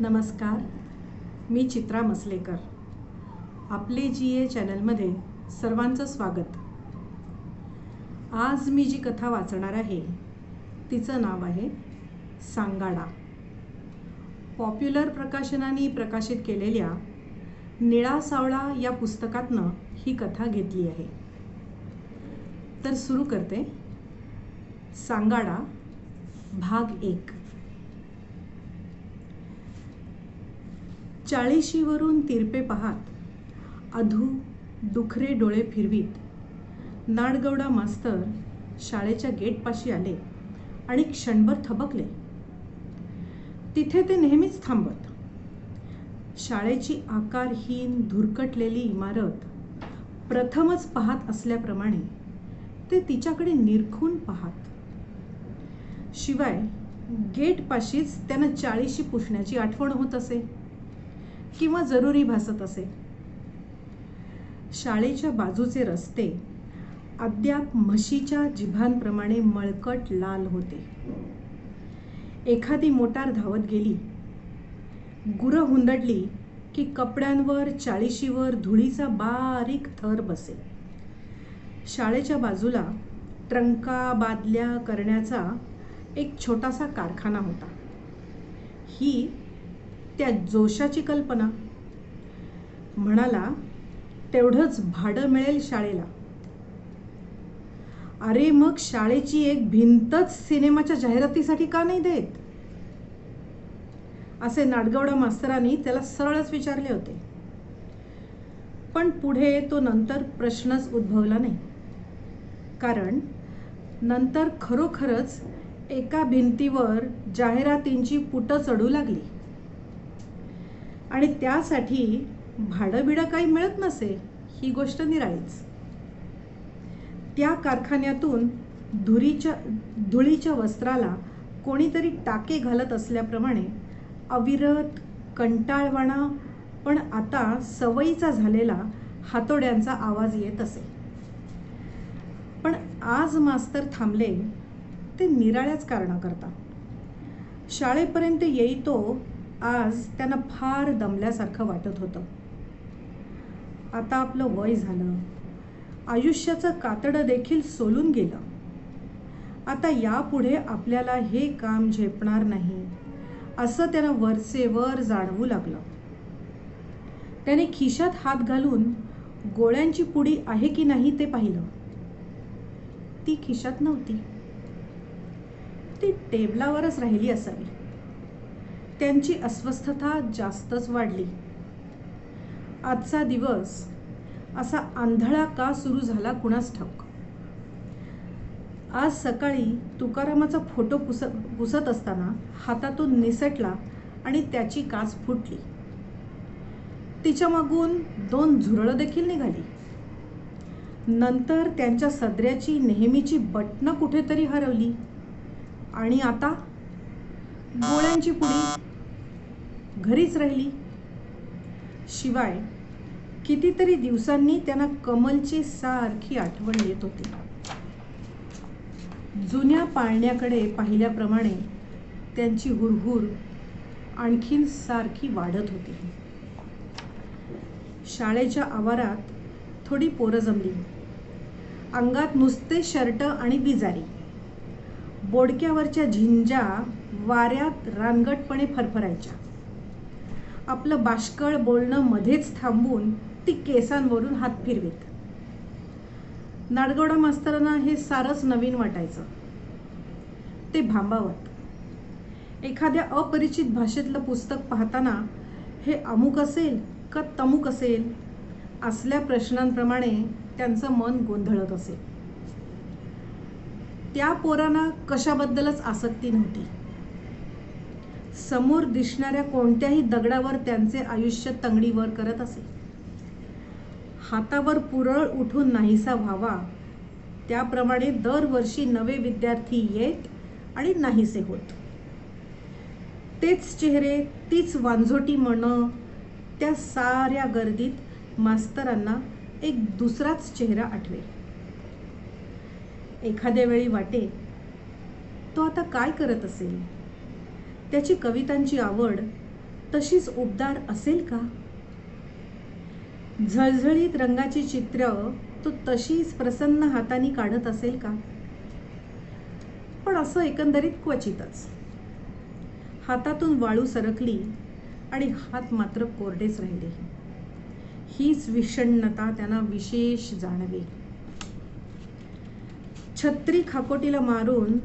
नमस्कार, मी चित्रा मसलेकर. आपले GA चॅनलमध्ये सर्वांचं स्वागत. आज मी जी कथा वाचणार आहे तिचं नाव आहे सांगाडा. पॉप्युलर प्रकाशनाने प्रकाशित केलेल्या निळा सावळा या पुस्तकातनं ही कथा घेतली आहे. तर सुरू करते. सांगाडा भाग 1. 40शीवरून तिरपे पाहात अधू दुखरे डोळे फिरवीत नाडगौडा मास्तर शाळेच्या गेटपाशी आले आणि क्षणभर थबकले. तिथे ते नेहमीच थांबत. शाळेची आकारहीन धुरकटलेली इमारत प्रथमच पाहत असल्याप्रमाणे ते तिच्याकडे निरखून पाहत. शिवाय गेटपाशीच त्यांना 40शी पुसण्याची आठवण होत असे किंवा जरुरी भासत असे. शाळेच्या बाजूचे रस्ते अद्याप म्हशीच्या जिभांप्रमाणे मळकट लाल होते. एखादी मोटार धावत गेली, गुरं हुंदडली की कपड्यांवर 40शीवर धुळीचा बारीक थर बसे. शाळेच्या बाजूला ट्रंका बादल्या करण्याचा एक छोटासा कारखाना होता. ही त्या जोशाची कल्पना. म्हणाला, तेवढंच भाडं मिळेल शाळेला. अरे मग शाळेची एक भिंतच सिनेमाच्या जाहिरातीसाठी का नाही देत, असे नाडगौडा मास्तरांनी त्याला सरळच विचारले होते. पण पुढे तो नंतर प्रश्नच उद्भवला नाही. कारण नंतर खरोखरच एका भिंतीवर जाहिरातींची पुटं चढू लागली आणि त्यासाठी भाडं बिडं काही मिळत नसे ही गोष्ट निराळीच. त्या कारखान्यातून धुळीच्या वस्त्राला कोणीतरी टाके घालत असल्याप्रमाणे अविरत कंटाळवाणा पण आता सवयीचा झालेला हातोड्यांचा आवाज येत असे. पण आज मास्तर थांबले ते निराळ्याच कारणाकरता. शाळेपर्यंत येईतो आज त्यांना फार दमल्यासारखं वाटत होतं. आता आपलं वय झालं, आयुष्याचं कातडं देखील सोलून गेलं. आता यापुढे आपल्याला हे काम झेपणार नाही असं त्यांना वरचेवर जाणवू लागलं. त्याने खिशात हात घालून गोळ्यांची पुडी आहे की नाही ते पाहिलं. ती खिशात नव्हती. ती टेबलावरच राहिली असावी. त्यांची अस्वस्थता जास्तच वाढली. आजचा दिवस असा आंधळा का सुरू झाला कुणास ठाऊक. आज सकाळी तुकारामाचा फोटो पुसत असताना हातातून निसटला आणि त्याची काच फुटली. तिच्या मागून 2 झुरळं देखील निघाली. नंतर त्यांच्या सदऱ्याची नेहमीची बटणं कुठेतरी हरवली. आणि आता गोळ्यांची पुडी घरीच राहिली. शिवाय कितीतरी दिवसांनी त्यांना कमलची सारखी आठवण येत होती. जुन्या पाळण्याकडे पाहिल्याप्रमाणे त्यांची हुरहुर आणखीन सारखी वाढत होती. शाळेच्या आवारात थोडी पोरं जमली. अंगात नुसते शर्ट आणि बिजारी. बोडक्यावरच्या झिंजा वाऱ्यात रानगटपणे फरफरायच्या. आपलं बाष्कळ बोलणं मध्येच थांबवून ती केसांवरून हात फिरवीत. नाडगौडा मास्तरांना हे सारंच नवीन वाटायचं. ते भांबावत. एखाद्या अपरिचित भाषेतलं पुस्तक पाहताना हे अमुक असेल का तमुक असेल असल्या प्रश्नांप्रमाणे त्यांचं मन गोंधळत असे. त्या पोरांना कशाबद्दलच आसक्ती नव्हती. समोर दिसणाऱ्या कोणत्याही दगडावर त्यांचे आयुष्य तंगडीवर करत असे. हातावर पुरळ उठून नाहीसा व्हावा त्याप्रमाणे दरवर्षी नवे विद्यार्थी येत आणि नाहीसे होत. तेच चेहरे, तीच वांझोटी मनं. त्या साऱ्या गर्दीत मास्तरांना एक दुसराच चेहरा आठवे. एखाद्या वेळी वाटे तो आता काय करत असेल. त्याची कवितांची आवड तशीच उबदार असेल का? झळझळीत रंगाची चित्र तो तशीच प्रसन्न हाताने काढत असेल का? पण असं एकंदरीत क्वचितच. हातातून वाळू सरकली आणि हात मात्र कोरडेच राहिले. हीच विषण्णता त्यांना विशेष जाणवे. छत्री खाकोटीला मारून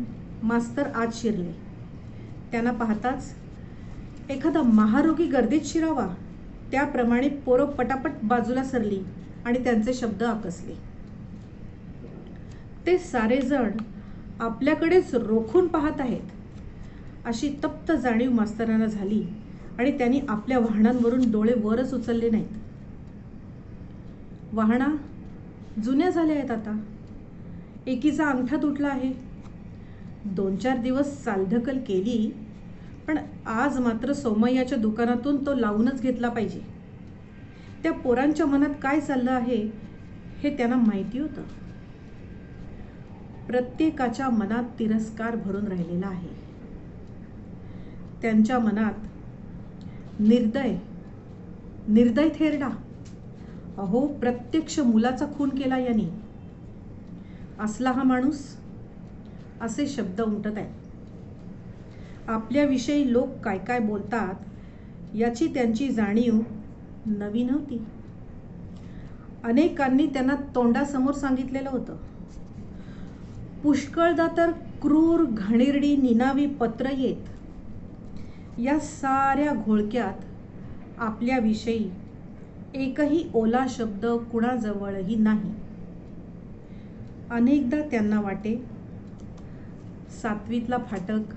मास्तर आत शिरले. त्यांना पाहताच एखादा महारोगी गर्दीत शिरावा त्याप्रमाणे पोरं पटापट बाजूला सरली आणि त्यांचे शब्द आकसले. ते सारेजण आपल्याकडेच रोखून पाहत आहेत अशी तप्त जाणीव मास्तरांना झाली आणि त्यांनी आपल्या वाहनांवरून डोळे वरच उचलले नाहीत. वाहना जुन्या झाल्या आहेत आता. एकीचा अंगठा तुटला आहे. 2-4 दिवस चालढकल केली, पण आज मात्र सोमय्याच्या दुकानातून तो लावूनच घेतला पाहिजे. त्या पोरांच्या मनात काय चाललं आहे हे त्यांना माहिती होतं. प्रत्येकाच्या मनात तिरस्कार भरून राहिलेला आहे. त्यांच्या मनात निर्दय थेरडा. अहो, प्रत्यक्ष मुलाचा खून केला यांनी. असला हा माणूस, असे शब्द उमटत आहेत. आपल्याविषयी लोक काय काय बोलतात याची त्यांची जाणीव नवी नव्हती. अनेकांनी त्यांना तोंडासमोर सांगितलेलं होतं. पुष्कळदा तर क्रूर घाणेरडी निनावी पत्र येत. या साऱ्या घोळक्यात आपल्याविषयी एकही ओला शब्द कुणाजवळही नाही. अनेकदा त्यांना वाटे 7वीतला फाटक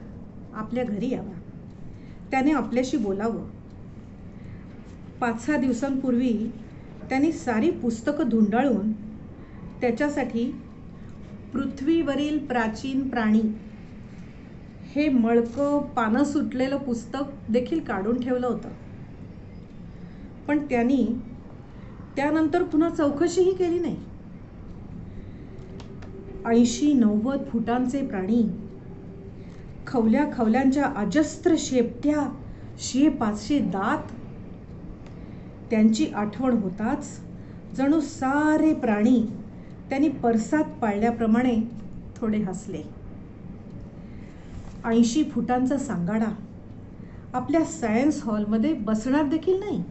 आपल्या घरी यावा, त्याने आपल्याशी बोलावं. 5-6 दिवसांपूर्वी त्यांनी सारी पुस्तकं धुंडाळून त्याच्यासाठी पृथ्वीवरील प्राचीन प्राणी हे मळकं पानं सुटलेलं पुस्तक देखील काढून ठेवलं होतं. पण त्यांनी त्यानंतर पुन्हा चौकशीही केली नाही. 80-90 फुटांचे प्राणी, खवल्या खवल्यांच्या अजस्त्र शेपट्या, 100-500 दात. त्यांची आठवण होताच जणू सारे प्राणी त्यांनी परसात पाळल्याप्रमाणे थोडे हसले. 80 फुटांचा सांगाडा आपल्या सायन्स हॉलमध्ये बसणार देखील नाही.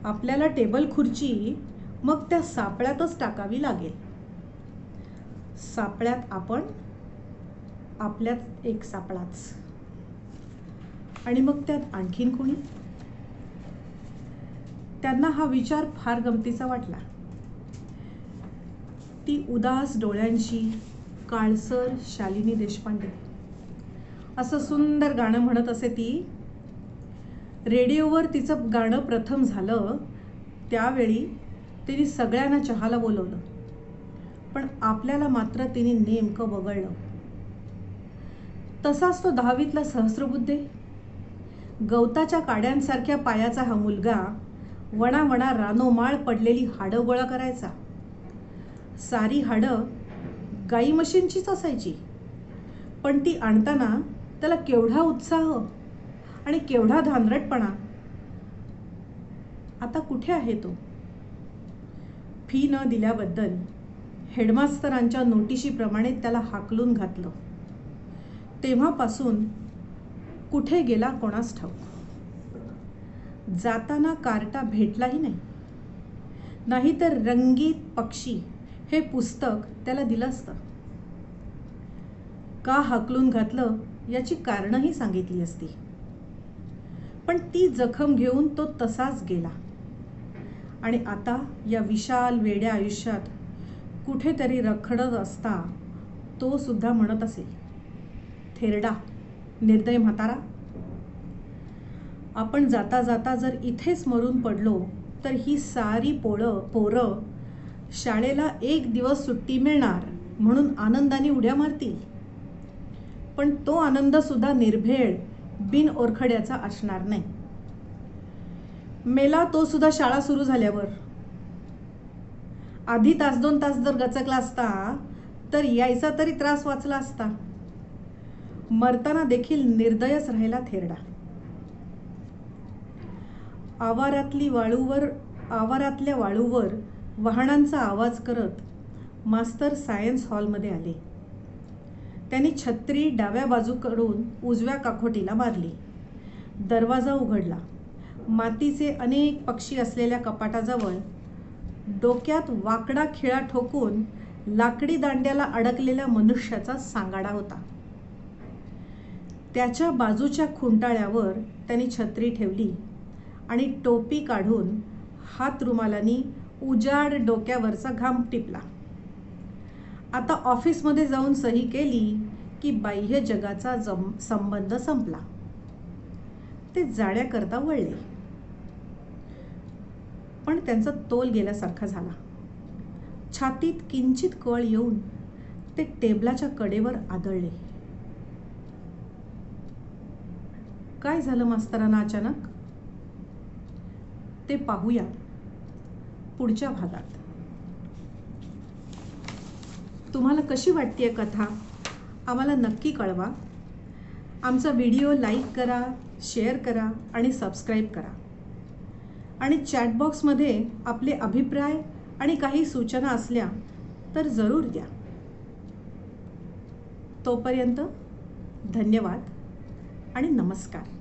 आपल्याला टेबल खुर्ची मग त्या सापळ्यातच टाकावी लागेल. सापळ्यात आपण, आपल्यात एक सापळाच, आणि मग त्यात आणखीन कोणी? त्यांना हा विचार फार गमतीचा वाटला. ती उदास डोळ्यांची काळसर शालिनी देशपांडे असं सुंदर गाणं म्हणत असे. ती रेडिओवर तिचं गाणं प्रथम झालं त्यावेळी तिने सगळ्यांना चहाला बोलवलं, पण आपल्याला मात्र तिने नेमकं वगळलं. तसाच तो 10वीतला सहस्रबुद्धे, गवताच्या काड्यांसारख्या पायाचा हा मुलगा वणावणा रानोमाळ पडलेली हाडं गोळा करायचा. सारी हाडं गाई म्हशींचीच असायची, पण ती आणताना त्याला केवढा उत्साह आणि केवढा धांदरटपणा. आता कुठे आहे तो? फी न दिल्याबद्दल हेडमास्तरांच्या नोटिशीप्रमाणे त्याला हाकलून घातलं. तेव्हापासून कुठे गेला कोणास ठाऊक. जाताना कार्टा भेटलाही नाही. नाहीतर रंगीत पक्षी हे पुस्तक त्याला दिलं असतं. का हाकलून घातलं याची कारणंही सांगितली असती. पण ती जखम घेऊन तो तसाच गेला आणि आता या विशाल वेड्या आयुष्यात कुठेतरी रखडत असता तो सुद्धा म्हणत असेल, थेरडा, निर्दय म्हातारा. आपण जाता जाता जर इथेच मरून पडलो तर ही सारी पोरं शाळेला 1 दिवस सुट्टी मिळणार म्हणून आनंदाने उड्या मारतील. पण तो आनंद सुद्धा निर्भेळ, बिन ओरखड्याचा असणार नाही. मेला तो सुद्धा शाळा सुरू झाल्यावर. आधी 1-2 तास जर गचकला असता तर यायचा तरी त्रास वाचला असता. मरताना देखील निर्दयच राहिला थेरडा. आवारातल्या वाळूवर वाहनांचा आवाज करत मास्तर सायन्स हॉलमध्ये आले. त्यांनी छत्री डाव्या बाजूकडून उजव्या काखोटीला मारली. दरवाजा उघडला. मातीचे अनेक पक्षी असलेल्या कपाटाजवळ डोक्यात वाकडा खिळा ठोकून लाकडी दांड्याला अडकलेल्या मनुष्याचा सांगाडा होता. त्याच्या बाजूच्या खुंटाळ्यावर त्यांनी छत्री ठेवली आणि टोपी काढून हातरुमालानी उजाड डोक्यावरचा घाम टिपला. आता ऑफिसमध्ये जाऊन सही केली की बाह्य जगाचा संबंध संपला. ते जाण्याकरता वळले. पण त्यांचा तोल गेल्यासारखा झाला. छातीत किंचित कळ येऊन ते टेबलाच्या कडेवर आदळले. काय झालं मास्तरांना अचानक? ते पाहूया पुढच्या भागात. तुम्हाला कशी वाटतेय कथा आम्हाला नक्की कळवा. आमचा व्हिडिओ लाईक करा, शेअर करा आणि सबस्क्राईब करा. आणि चॅटबॉक्समध्ये आपले अभिप्राय आणि काही सूचना असल्या तर जरूर द्या. तोपर्यंत धन्यवाद आणि नमस्कार.